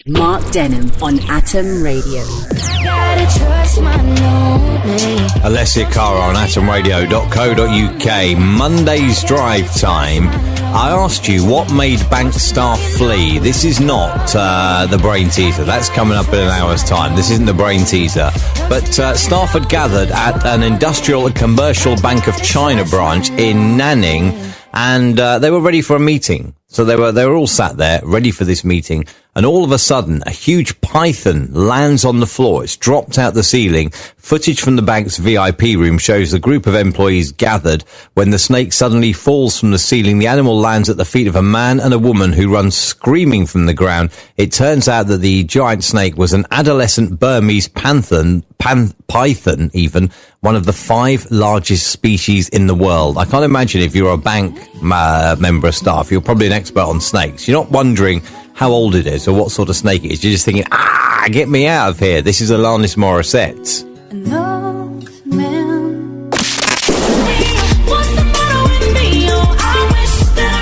Mark Denham on Atom Radio. Alessia Cara on atomradio.co.uk. Monday's drive time. I asked you what made bank staff flee. This is not the brain teaser. That's coming up in an hour's time. This isn't the brain teaser. But staff had gathered at an industrial and commercial Bank of China branch in Nanning, and they were ready for a meeting. So they were all sat there ready for this meeting, and all of a sudden a huge python lands on the floor. It's dropped out the ceiling. Footage from the bank's VIP room shows a group of employees gathered when the snake suddenly falls from the ceiling. The animal lands at the feet of a man and a woman who run screaming from the ground. It turns out that the giant snake was an adolescent Burmese python even, one of the 5 largest species in the world. I can't imagine if you're a bank member of staff, you're probably an expert on snakes. You're not wondering how old it is or what sort of snake it is. You're just thinking, get me out of here. This is Alanis Morissette.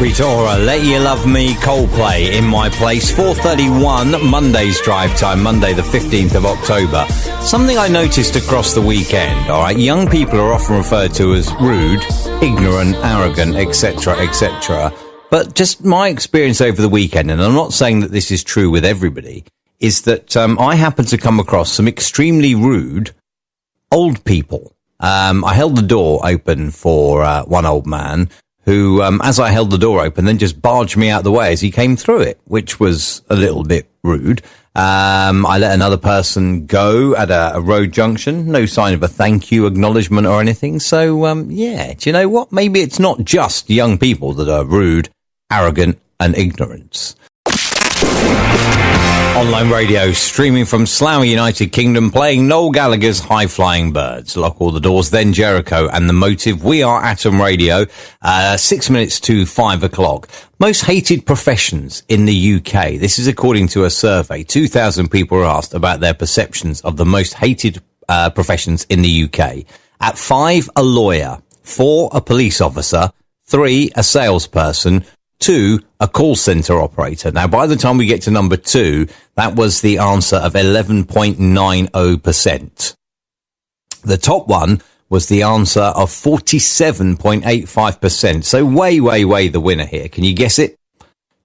Ritora, Let You Love Me, Coldplay, In My Place, 4:31, Monday's drive time, Monday the 15th of October. Something I noticed across the weekend, alright, young people are often referred to as rude, ignorant, arrogant, etc., etc. But just my experience over the weekend, and I'm not saying that this is true with everybody, is that I happened to come across some extremely rude old people. I held the door open for one old man who, as I held the door open, then just barged me out the way as he came through it, which was a little bit rude. I let another person go at a road junction. No sign of a thank you, acknowledgement or anything. So, yeah, do you know what? Maybe it's not just young people that are rude, arrogant and ignorant. Online radio streaming from Slough, United Kingdom, playing Noel Gallagher's High Flying Birds. Lock All the Doors, then Jericho and The Motive. We are Atom Radio, 6 minutes to 5 o'clock. Most hated professions in the UK. This is according to a survey. 2,000 people were asked about their perceptions of the most hated professions in the UK. At 5, a lawyer. 4, a police officer. 3, a salesperson. 2, a call centre operator. Now, by the time we get to number 2, that was the answer of 11.90%. The top one was the answer of 47.85%. So way, way, way the winner here. Can you guess it?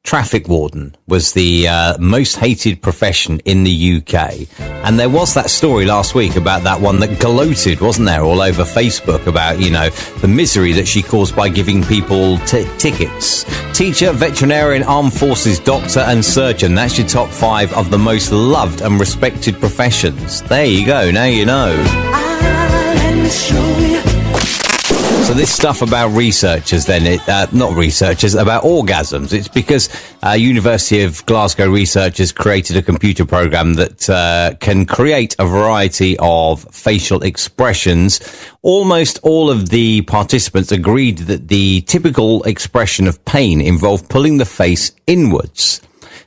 Traffic warden was the most hated profession in the UK. And there was that story last week about that one that gloated, wasn't there, all over Facebook about, you know, the misery that she caused by giving people tickets. Teacher, veterinarian, armed forces, doctor and surgeon. That's your top 5 of the most loved and respected professions. There you go. Now you know. So this stuff about researchers then, not researchers, about orgasms. It's because University of Glasgow researchers created a computer program that can create a variety of facial expressions. Almost all of the participants agreed that the typical expression of pain involved pulling the face inwards.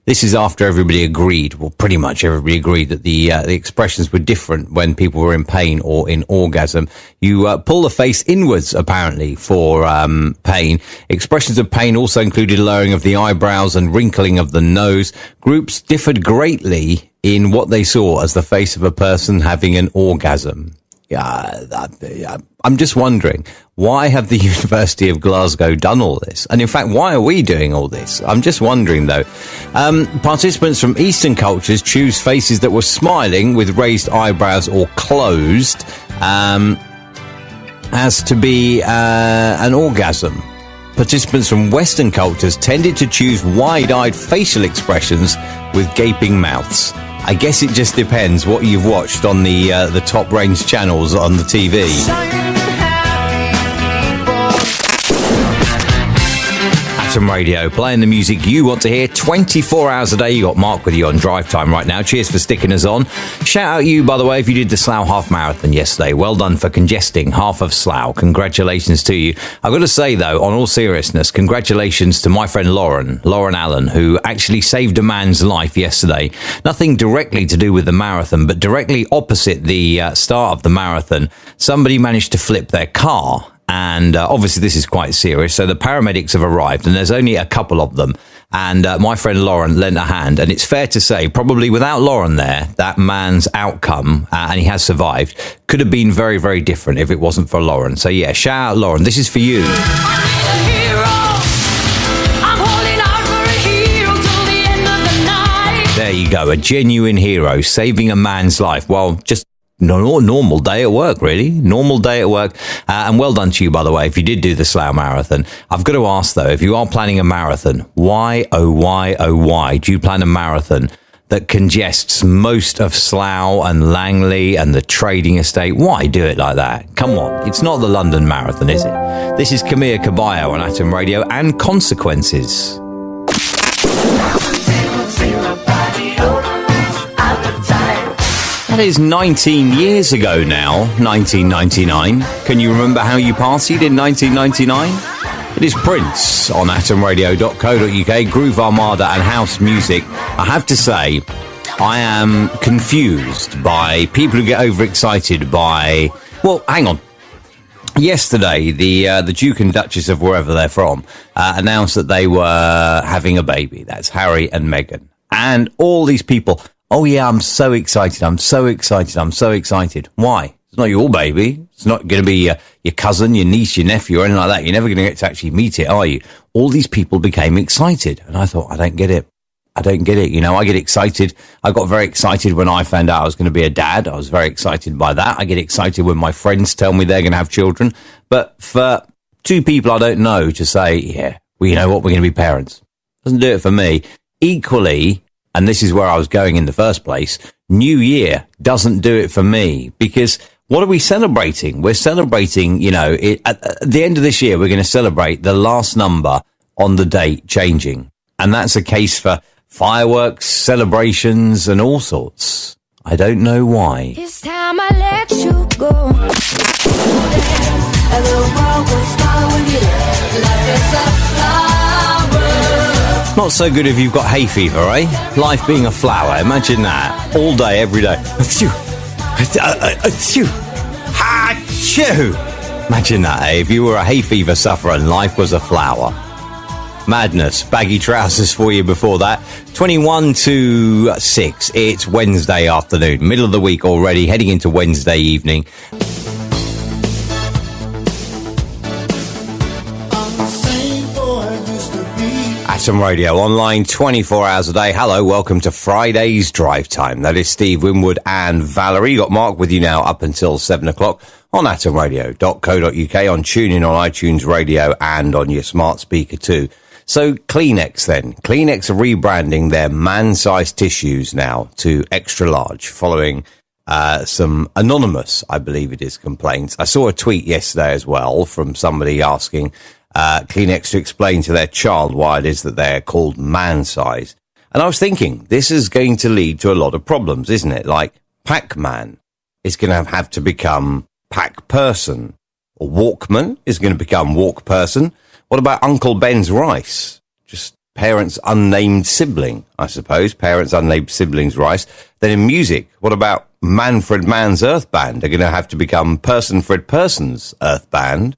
This is after everybody agreed, well, pretty much everybody agreed that the expressions were different when people were in pain or in orgasm. You pull the face inwards, apparently, for pain. Expressions of pain also included lowering of the eyebrows and wrinkling of the nose. Groups differed greatly in what they saw as the face of a person having an orgasm. I'm just wondering, why have the University of Glasgow done all this? And in fact, why are we doing all this? I'm just wondering, though. Participants from Eastern cultures choose faces that were smiling with raised eyebrows or closed as to be an orgasm. Participants from Western cultures tended to choose wide-eyed facial expressions with gaping mouths. I guess it just depends what you've watched on the top range channels on the TV. Atom Radio, playing the music you want to hear 24 hours a day. You got Mark with you on Drive Time right now. Cheers for sticking us on. Shout out you, by the way, if you did the Slough Half Marathon yesterday. Well done for congesting half of Slough. Congratulations to you. I've got to say, though, on all seriousness, congratulations to my friend Lauren Allen, who actually saved a man's life yesterday. Nothing directly to do with the marathon, but directly opposite the start of the marathon, somebody managed to flip their car. And obviously this is quite serious. So the paramedics have arrived and there's only a couple of them. And my friend Lauren lent a hand. And it's fair to say, probably without Lauren there, that man's outcome, and he has survived, could have been very, very different if it wasn't for Lauren. So yeah, shout out Lauren. This is for you. There you go, a genuine hero saving a man's life. Well, just normal day at work, really. Normal day at work. And well done to you, by the way, if you did do the Slough Marathon. I've got to ask, though, if you are planning a marathon, why do you plan a marathon that congests most of Slough and Langley and the trading estate? Why do it like that? Come on, it's not the London Marathon, is it? This is Cmere Caballo on Atom Radio and Consequences. That is 19 years ago now, 1999. Can you remember how you partied in 1999? It is Prince on atomradio.co.uk, Groove Armada and house music. I have to say, I am confused by people who get overexcited by... Well, hang on. Yesterday, the Duke and Duchess of wherever they're from announced that they were having a baby. That's Harry and Meghan. And all these people... Oh, yeah, I'm so excited. I'm so excited. Why? It's not your baby. It's not going to be your cousin, your niece, your nephew, or anything like that. You're never going to get to actually meet it, are you? All these people became excited. And I thought, I don't get it. You know, I get excited. I got very excited when I found out I was going to be a dad. I was very excited by that. I get excited when my friends tell me they're going to have children. But for two people I don't know to say, yeah, well, you know what? We're going to be parents. Doesn't do it for me. Equally... And this is where I was going in the first place. New Year doesn't do it for me because what are we celebrating? We're celebrating, you know, at the end of this year, we're going to celebrate the last number on the date changing. And that's a case for fireworks, celebrations and all sorts. I don't know why. It's time I let you go. And the world will smile with you. Life is a flower. Not so good if you've got hay fever, eh? Life being a flower. Imagine that. All day, every day. Achoo! Achoo! Achoo! Imagine that, eh? If you were a hay fever sufferer and life was a flower. Madness. Baggy trousers for you before that. 21 to 6. It's Wednesday afternoon. Middle of the week already. Heading into Wednesday evening. Atom Radio, online 24 hours a day. Hello, welcome to Friday's Drive Time. That is Steve Winwood and Valerie. Got Mark with you now up until 7 o'clock on atomradio.co.uk, on TuneIn, on iTunes Radio, and on your smart speaker too. So Kleenex then. Kleenex are rebranding their man-sized tissues now to extra large, following some anonymous, I believe it is, complaints. I saw a tweet yesterday as well from somebody asking Kleenex to explain to their child why it is that they're called man-sized. And I was thinking, this is going to lead to a lot of problems, isn't it? Like, Pac-Man is going to have to become Pac-Person. Or Walkman is going to become Walk-Person. What about Uncle Ben's Rice? Just parents' unnamed sibling, I suppose. Parents' unnamed siblings' rice. Then in music, what about Manfred Mann's Earth Band? They're going to have to become Person Fred Person's Earth Band.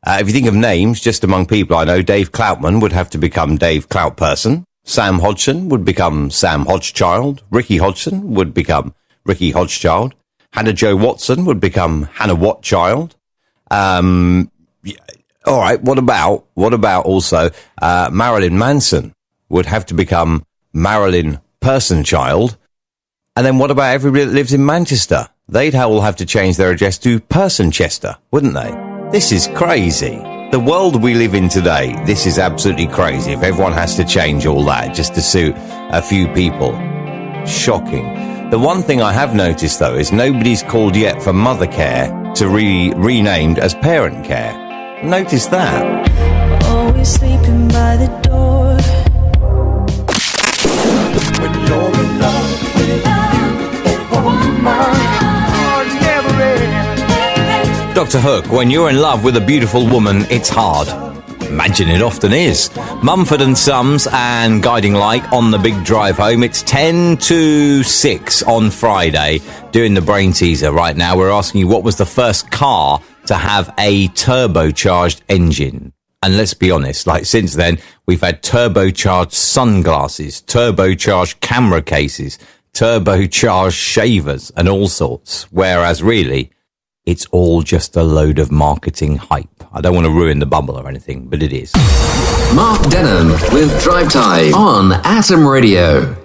If you think of names, just among people I know, Dave Cloutman would have to become Dave Cloutperson. Sam Hodgson would become Sam Hodgchild. Ricky Hodgson would become Ricky Hodgchild. Hannah Jo Watson would become Hannah Wattchild. All right, what about also Marilyn Manson would have to become Marilyn Personchild. And then what about everybody that lives in Manchester? They'd all have to change their address to Personchester, wouldn't they? This is crazy. The world we live in today, this is absolutely crazy. If everyone has to change all that just to suit a few people. Shocking. The one thing I have noticed, though, is nobody's called yet for mother care to renamed as parent care. Notice that. Always sleeping by the door. When you're in love with a woman, never ends. Dr. Hook, when you're in love with a beautiful woman, it's hard. Imagine it often is. Mumford and Sons and Guiding Light on the big drive home. It's 10 to 6 on Friday, doing the brain teaser right now. We're asking you, what was the first car to have a turbocharged engine? And let's be honest, like since then, we've had turbocharged sunglasses, turbocharged camera cases, turbocharged shavers and all sorts. Whereas really, it's all just a load of marketing hype. I don't want to ruin the bubble or anything, but it is. Mark Denham with Drivetime on Atom Radio.